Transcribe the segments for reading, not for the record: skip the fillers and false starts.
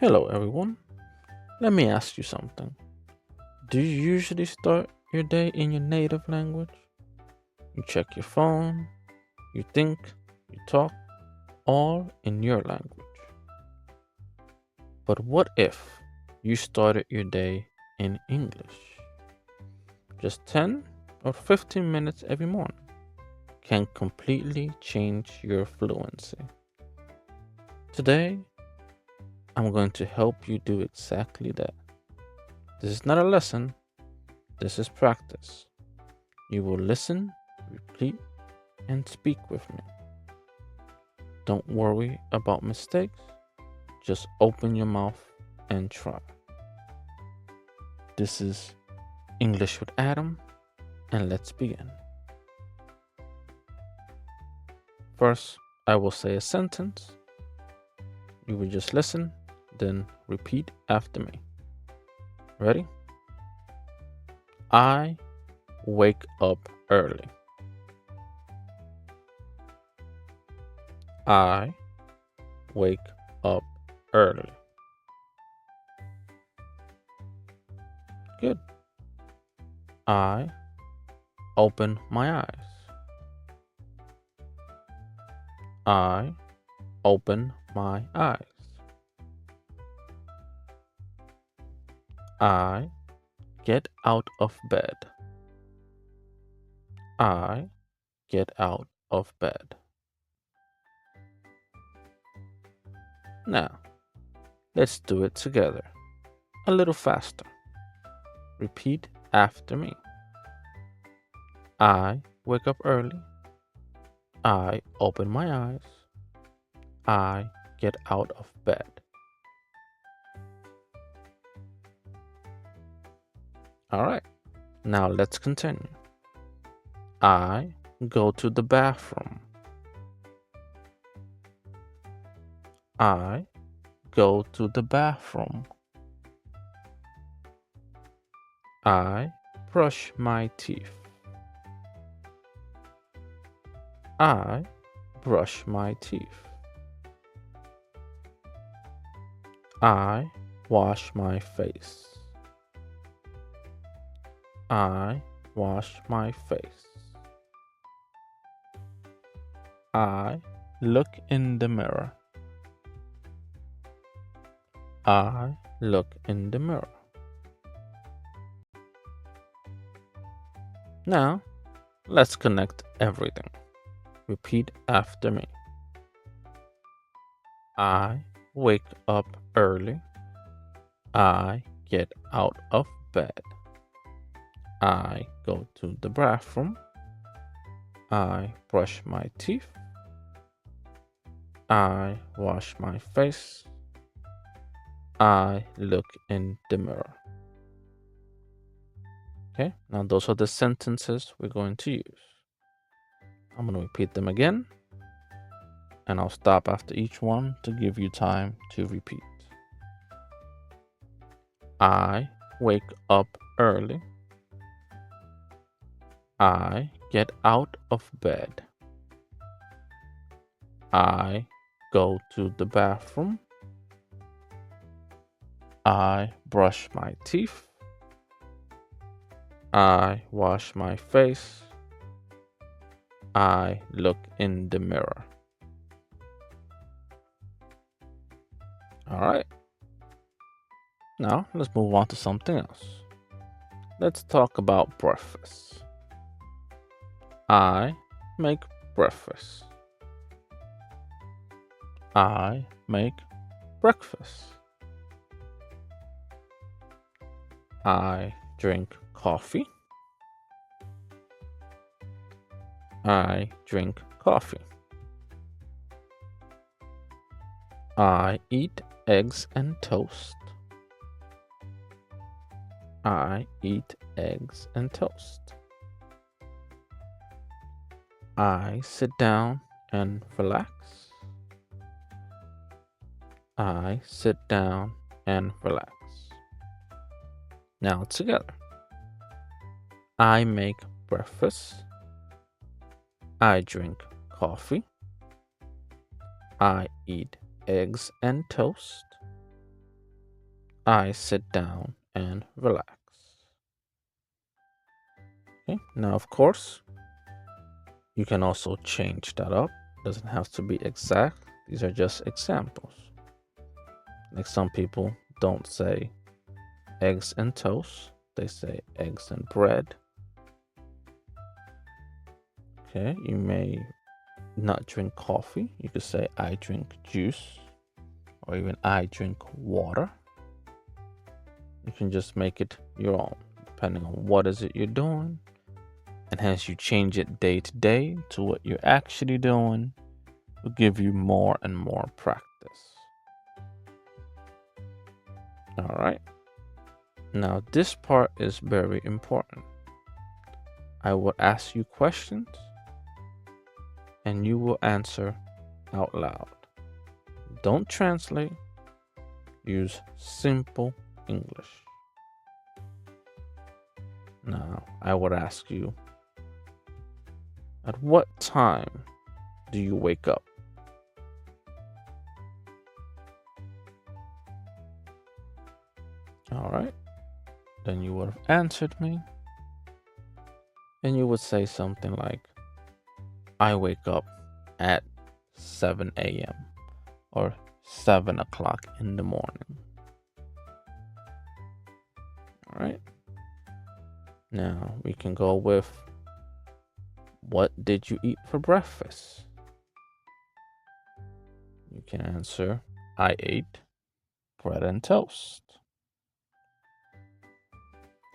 Hello, everyone. Let me ask you something. Do you usually start your day in your native language? You check your phone, you think, you talk, all in your language. But what if you started your day in English? Just 10 or 15 minutes every morning can completely change your fluency. Today, I'm going to help you do exactly that. This is not a lesson, this is practice. You will listen, repeat, and speak with me. Don't worry about mistakes, just open your mouth and try. This is English with Adam, and let's begin. First, I will say a sentence. You will just listen, then repeat after me. Ready? I wake up early. I wake up early. Good. I open my eyes. I open my eyes. I get out of bed. I get out of bed. Now, let's do it together. A little faster. Repeat after me. I wake up early. I open my eyes. I get out of bed. All right, now let's continue. I go to the bathroom. I go to the bathroom. I brush my teeth. I brush my teeth. I wash my face. I wash my face. I look in the mirror. I look in the mirror. Now, let's connect everything. Repeat after me. I wake up early. I get out of bed. I go to the bathroom. I brush my teeth. I wash my face. I look in the mirror. Okay, now those are the sentences we're going to use. I'm going to repeat them again, and I'll stop after each one to give you time to repeat. I wake up early. I get out of bed. I go to the bathroom. I brush my teeth. I wash my face. I look in the mirror. All right. Now let's move on to something else. Let's talk about breakfast. I make breakfast. I make breakfast. I drink coffee. I drink coffee. I eat eggs and toast. I eat eggs and toast. I sit down and relax. I sit down and relax. Now together. I make breakfast. I drink coffee. I eat eggs and toast. I sit down and relax. Okay. Now, of course, you can also change that up. Doesn't have to be exact. These are just examples. Like some people don't say eggs and toast. They say eggs and bread. Okay. You may not drink coffee. You could say I drink juice, or even I drink water. You can just make it your own, depending on what is it you're doing. And hence you change it day to day to what you're actually doing will give you more and more practice. All right. Now this part is very important. I will ask you questions and you will answer out loud. Don't translate. Use simple English. Now, I would ask you, at what time do you wake up? All right. Then you would have answered me. And you would say something like, I wake up at 7 a.m. or 7 o'clock in the morning. All right. Now we can go with, what did you eat for breakfast? You can answer, I ate bread and toast.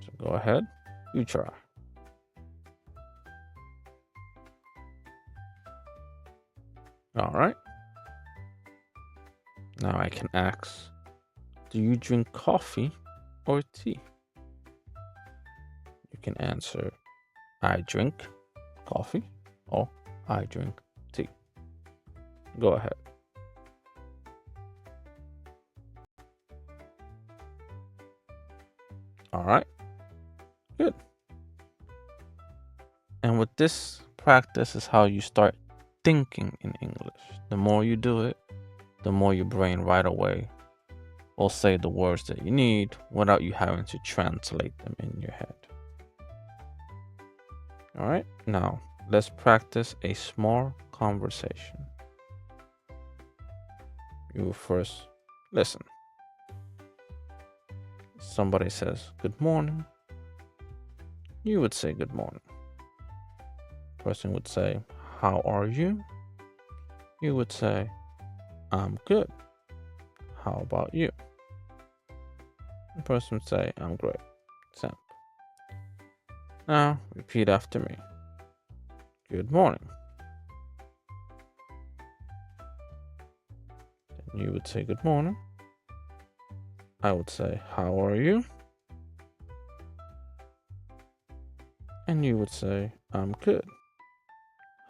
So go ahead, you try. All right. Now I can ask, do you drink coffee or tea? You can answer, I drink coffee or I drink tea. Go ahead. All right. Good. And with this practice is how you start thinking in English. The more you do it, the more your brain right away will say the words that you need without you having to translate them in your head. All right. Now let's practice a small conversation. You will first listen. Somebody says, good morning. You would say, good morning. Person would say, how are you? You would say, I'm good. How about you? The person would say, I'm great. Simple. Now, repeat after me. Good morning. Then you would say, good morning. I would say, how are you? And you would say, I'm good.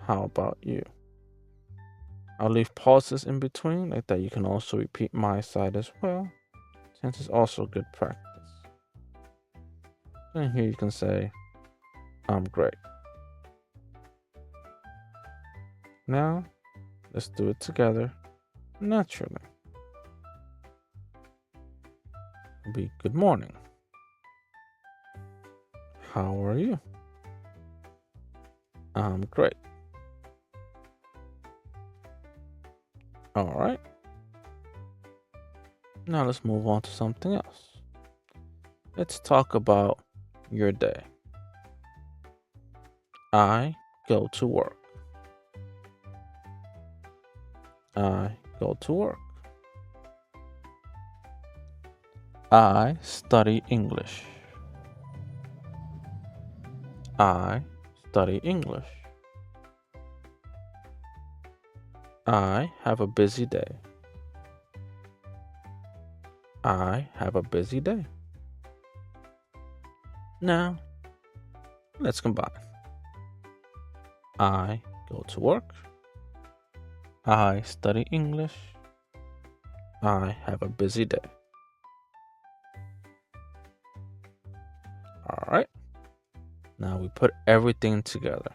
How about you? I'll leave pauses in between, like that you can also repeat my side as well, since it's also good practice. And here you can say, I'm great. Now, let's do it together naturally. It'll be good morning. How are you? I'm great. All right. Now let's move on to something else. Let's talk about your day. I go to work. I go to work. I study English. I study English. I have a busy day. I have a busy day. Now, let's combine. I go to work. I study English. I have a busy day. All right. Now we put everything together.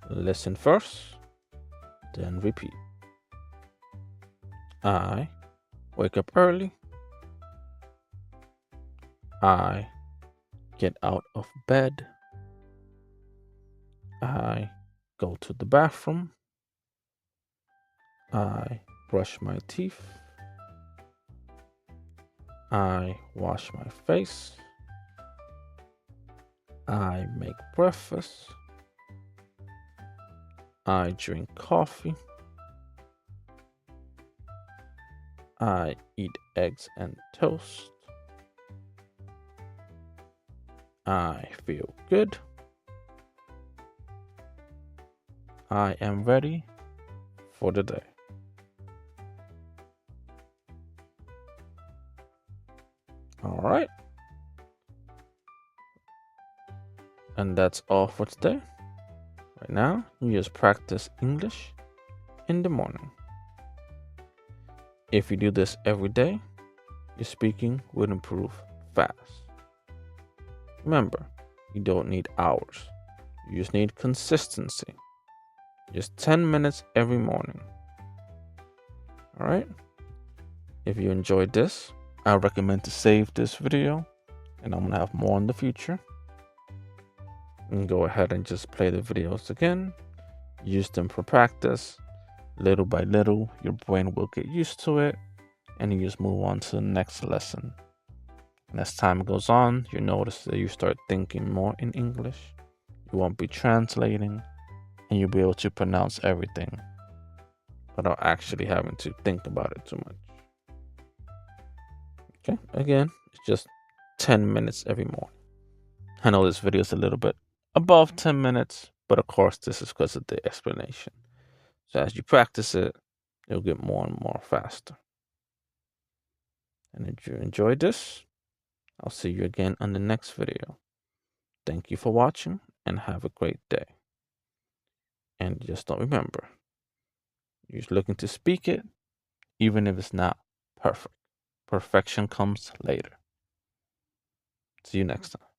Listen first, then repeat. I wake up early. I get out of bed. I go to the bathroom. I brush my teeth. I wash my face. I make breakfast. I drink coffee. I eat eggs and toast. I feel good. I am ready for the day. All right. And that's all for today. Right now, you just practice English in the morning. If you do this every day, your speaking will improve fast. Remember, you don't need hours. You just need consistency. Just 10 minutes every morning. All right? If you enjoyed this, I recommend to save this video, and I'm going to have more in the future. And go ahead and just play the videos again. Use them for practice. Little by little, your brain will get used to it, and you just move on to the next lesson. And as time goes on, you notice that you start thinking more in English. You won't be translating, and you'll be able to pronounce everything without actually having to think about it too much. Okay, again, it's just 10 minutes every morning. I know this video is a little bit above 10 minutes, but of course, this is because of the explanation. So as you practice it, you'll get more and more faster. And if you enjoyed this, I'll see you again on the next video. Thank you for watching and have a great day. And just don't remember, you're just looking to speak it, even if it's not perfect. Perfection comes later. See you next time.